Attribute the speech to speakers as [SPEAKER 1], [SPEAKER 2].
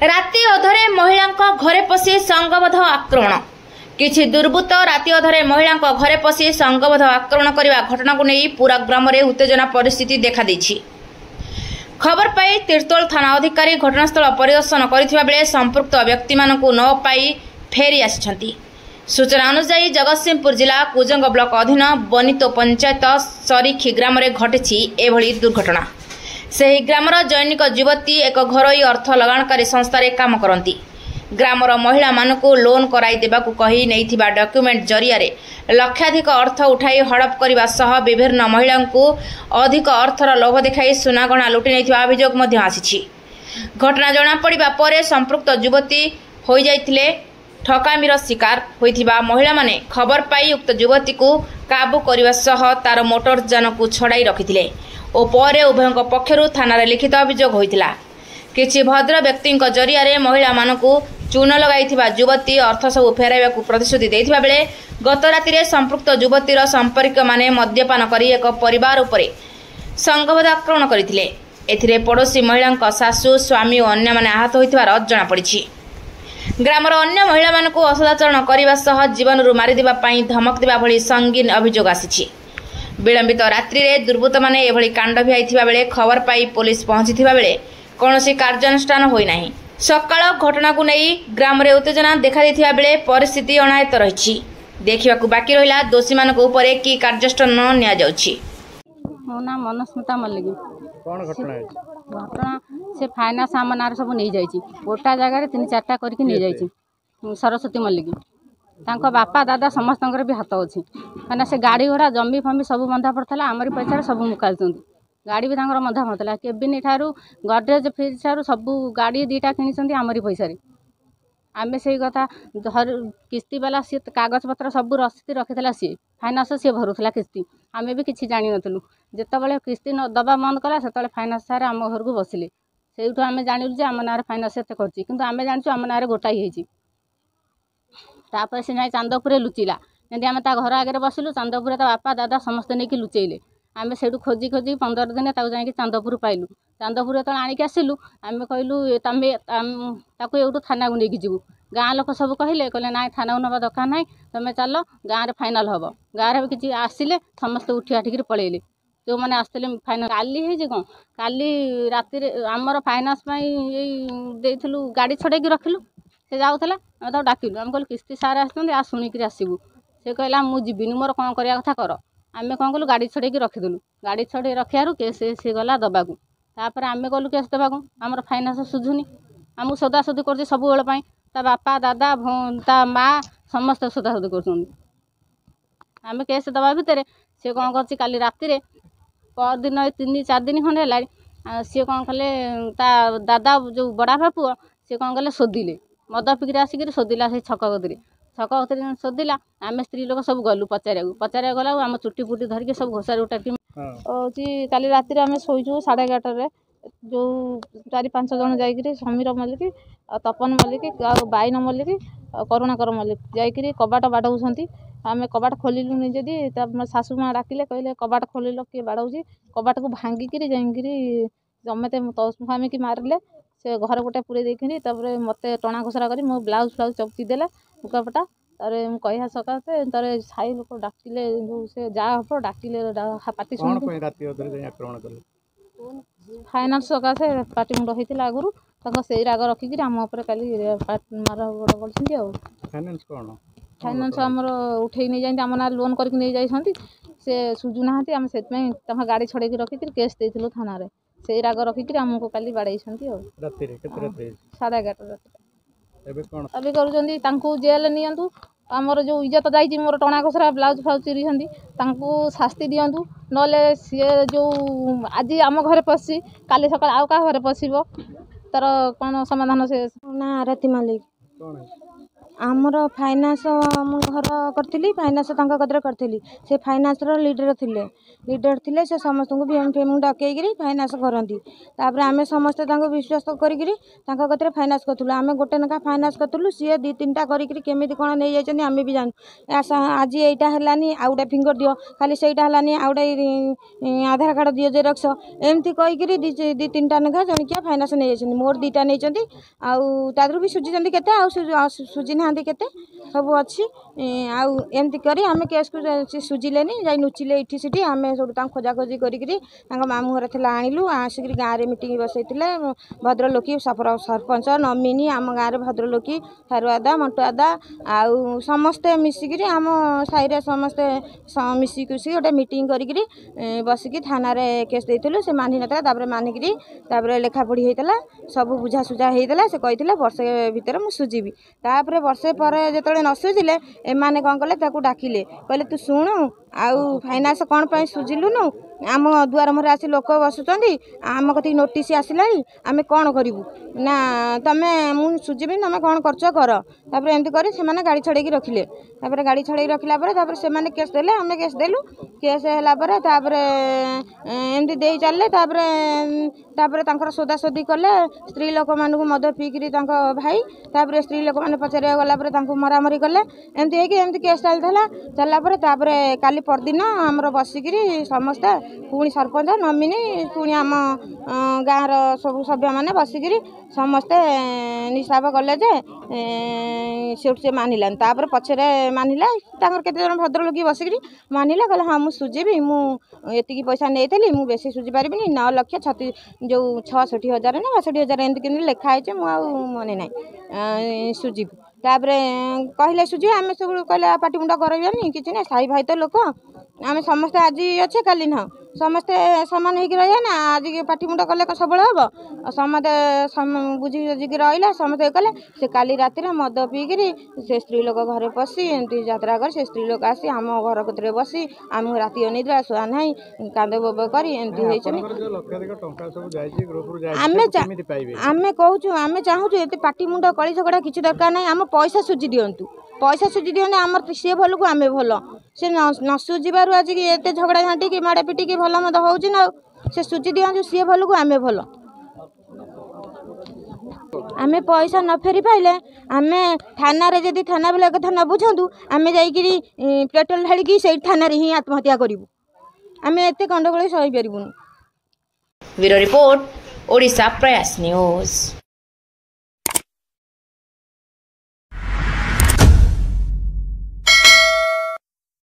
[SPEAKER 1] राति अधरे महिला घरे पशि संगबद्ध आक्रमण। किछि दुर्बृत्त राति अधरे महिला घरे पशि संगबद्ध आक्रमण करने घटना को नहीं पूरा ग्राम में उत्तेजना परिस्थिति देखा देछि। खबर पाई तीर्तोल थाना अधिकारी घटनास्थल परिदर्शन करथिबा बेले संपृक्त व्यक्ति मानकु न पाई फेरी आसिछंती। सूचना अनुसार जगतसिंहपुर जिला कुजंग ब्लॉक अधीन बनितो पंचायत सरीखी ग्राम में घटिछि एभली दुर्घटना। सही ग्रामर जैनिक युवती एक घरोई अर्थ लगाणकारी संस्थार काम करती। ग्रामर महिला मानकु लोन कराई देबाकु कही नैथिबा डॉक्यूमेंट जरिया लक्षाधिक अर्थ उठाई हड़प करने सह विभिन्न महिलांकु अधिक अर्थर लोभ देखाई सुनागणा लुटि नैथिबा अभियोग मध्य आसिछि। घटना जणा पड़िबा परे संपृक्त युवती होई जाइथिले ठकामीर शिकार होइथिबा महिला माने खबर पाई उक्त युवती को काबू करने सह तार मोटर जान को छड़ाई रखिथिले और पर उभय पक्षर थाना लिखित अभियोग होइथिला। किछि भद्र व्यक्ति जरिया महिला मानकु चून लगाइथिबा युवती अर्थ सब फेराइबाकु प्रतिश्रुति देथिबा बेले गत राति संपृक्त युवतीर संपर्क माने मद्यपान करी एक परिवार उपरे संगबद्ध आक्रमण करथिले। एथिरे पड़ोशी महिला सासू स्वामी और अन्य माने आहत होइथिबार जणा पड़िछि। ग्रामर अन्य महिला मानकु असदाचरण करने सह जीवन रू मारिदेबा पई धमक देबा भली संगीन अभियोग आसिछि। विलंबित रात्रि रे दुर्बृत्त माने एभली कांड भिआइथिबा बेले खबर पाई पुलिस पहुंचीथिबा बेले कौनसी कार्यानुष्ठान होई नाही। सकाळ घटना को नहीं ग्राम रे उत्तेजना देखा देथिबा बेले परिस्थिति अनायत रहिछि। देखिबाकू बाकी रहिला दोषी मानक उपरे की कार्यानुष्ठान निया जाउछि।
[SPEAKER 2] मो नाम मनस्मिता मल्लिक।
[SPEAKER 3] कोन घटना है?
[SPEAKER 2] घटना से फाइनान्स सामान सब नहीं जाइछि। गोटा जगह 3-4टा करके नहीं जाइछि। सरस्वती मल्लिक तांको बापा दादा समस्त भी हाथ अच्छी कहना से गाड़ी घोड़ा जमी फमी सब बंधा पड़ता आमरी पैसा सब मुकालुंट गाड़ी भी बंधा पड़ता केबिन ठारू गडरेज फ्रिज ठारू सब गाड़ी 2टा किनी आमरी पैसा आमे से कथा किस्ती वाला सी कागज पत्र सब रसीद रखी सी फाइनान्स सी भरुला किस्ती आमे भी किसी जान नु जिते किस्ती दबा बंद कला से फाइनान्स सारे आम घर को बसिले से आम जानलु आम ना फाइनान्स एत कर जानचु आम ना गोटाई होती तापर से जाए चांदपुर लुचिला जमी आम घर आगे बसिलु चांदपुर बापा दादा समस्ते नहीं लुचेले आम से खोजी खोजी 15 दिन जाकि चांदपुर पाइलु चांदपुर जो आणिक आसिलु आम कहलु तमें एवं थाना को लेकिन जीवु गाँ लोक सब कहले ना थाना को नवा दरकार ना तुम चल गाँव में फाइनाल हम गाँव में किसी आसिले समस्ते उठी आठिक पलैले जो मैंने आसते फाइनाल काली कौन काली राति आमर फाइनान्स देलु गाड़ी छड़े रखिलु से जाऊला आम डाकिलु आम कहलु किस्ती सारे आ शुणिक आसबू से कहला मुझे जीविनी मोर कौन करवा कथा कर आम कौन कलु गाड़ी छड़े रखिदेलु गाड़ी छड़े रखार केस सी गला दबाक तापर आम गलु केस देवाक आमर फाइनान्स सुझुनी आमको सदासदी कर सब बेल ता बापा दादा ता माँ समस्त सदासदी कर आम केस दबा भितर सी कौन कर काली राति परदिन 3-4 दिन खंडे है सी कौन कले ता दादा जो बड़ा पुओ सी कौन कले शोधिले मद पिक आसिक शोधिला से छक गति शोधिला आम स्त्री लोक सब गलु पचार गला आम चुटी फुटी धरिकी सब घोषारी उठाकी काली राति आम शोचु 11:30 जो 4-5 जन जाकि समीर मल्लिक तपन मल्लिक बाइन मल्लिक करुणाकर मल्लिक जाकि कबाट बाड़ाऊँच आम कबाट खोलु निजे शाशु माँ डाकिले कहले कबाट खोल किए बाड़ाऊँच कबाट को भांगिकी जाकि जमेते तस्मी की मारिले से घर गोटे पूरे देखी मत टणा घोषरा कर मो ब्लाउज फ्लाउज चपकी देला लुगापटा तारे कह सकाशे तारे साई लोक डाकिले जो से जा हम डाकिले पाटी फाइनान्स सकाशे पाटी मुंड होता आगुरी से राग रखिक आम काली मार गोड़ कर फाइनान्स आमर उठे नहीं जाती आम ना लोन करके से सुझुना आम से गाड़ी छड़े रखिक केस देलु थाना से राग रखिक आमको काली बाड़े 11:30 अभी कर जेल नियंतु आमर जो इज्जत जाइए मोर टणा घोषरा ब्लाउज फ्लाउज चिरी शास्ति दिंतु ना सी जो आज आम घर पशि काली सका आउ क्या घर पशब तार कौन समाधान से ना रति मल्लिक
[SPEAKER 3] आमर फाइनान्स घर करी फाइनान्स करी से फाइनान्स लीडर थे से समस्त को बीएम फेम डकई फाइनान्स करती आम समस्ते विश्वास कर फाइनान्स करूँ आम गोटे नाखा फाइनान्स करूँ सी दी तीन टा करमी कौन नहीं जाती आम भी जानू आज यहाँ है आउ गोटे फिंगर दियो खाली से आउ आधार कार्ड दियो जेरक्स एमती कहीकि दी तीन टा नाखा जनिकिया फाइनान्स नहीं जाती मोर दीटा नहीं आदर भी सुझी के सुझी ना केते सब अच्छी आमती करी आम केस को सुझिले जा नुचिले इठी सीठी आम सब खोजाखोजी करी मामू घर थी आणिलु आसिक गाँव में मीटिंग बसई भद्रलोकी सरपंच नमिनी आम गाँव में भद्रलोकी थारुआदा मंटुआदा आउ समस्ते मिसिक आम साई समस्ते मिसिक गोटे मीटिंग करी बसिकी थाना केस देलु से मानि ना मानिकी लेखापढ़ी होता सब बुझासुझा होता से कही वर्षे भितर मुझे सुझी तापर वर्षे पर जो न सुझिले एमाने कौन कले डाकिले कहले तू शुणु आउ फाइनान्स कौन पर सुझिलुनु आम दुआर मुहर आसी लोक बसुँच आम कति नोटिस आसला आम कौन करूँ ना तुम्हें मुझे सुझीबी तुम कौन कर एमती कर गाड़ी छड़े रखिले गाड़ी छड़े रखला से केस देले आम केस देलु केस है एमती दे चलिए सोदासोदी कले स्त्री लोक मानू मद पीकरी भाई स्त्री लोक मैंने पचार गला मरामरी कले एमती केस चलता काली परदिन आमर बसिकी समस्ते पुणी सरपंच नमिनी पुणी आम गाँवर सब सभ्य मैंने बसिकी समस्ते निशाब कले से मानिलान पछरे मानिला केते जन भद्रलोकी बसिकी मानिला कहले हाँ मुझे सुझीबी मुझे पैसा नहीं मुझे बेसी सुझी पारि 9 लाख 36 जो 66,000 ना 62,000 एमती कि लिखाई मन ना सुझीबी कहले सुझी आम सब कहले पाटिमुंडा करानी कि ना साई भाई तो लोक आम समस्ते आज अच्छे काली ना समस्ते सामान हो ना आज पाटिमुंडा कले सब हम समस्ते बुझी बुझिकी रहा समस्ते कले से काली राति मद पीकि से स्त्री लोक घर पशि एमती यात्रा कर से स्त्री लोक आसी आम घर कतरे बसी आम राति अनिद्रा शुआ ना कांद बोब कर आम कहूँ आम चाहूँ ये पाटिमुंड कली झगड़ा किसी दरकार ना आम पैसा सुझी दिंतु पैसा सुझी दिखने आम सी भल को आम भल से न सुझार आज एत झगड़ा झाँटी कि माड़ पिटिकी भल मद हो से सुझी दिखाँ सी भल को आम भल आम पैसा न फेरी पाइले आम थाना जदि थाना वाला कथा न बुझातु आम जाइए पेट्रोल ढाड़ी से थाना ही आत्महत्या करूँ आम एत गंडगोल सही पारूँ।
[SPEAKER 1] ब्यूरो रिपोर्ट ओडिशा प्रयास न्यूज।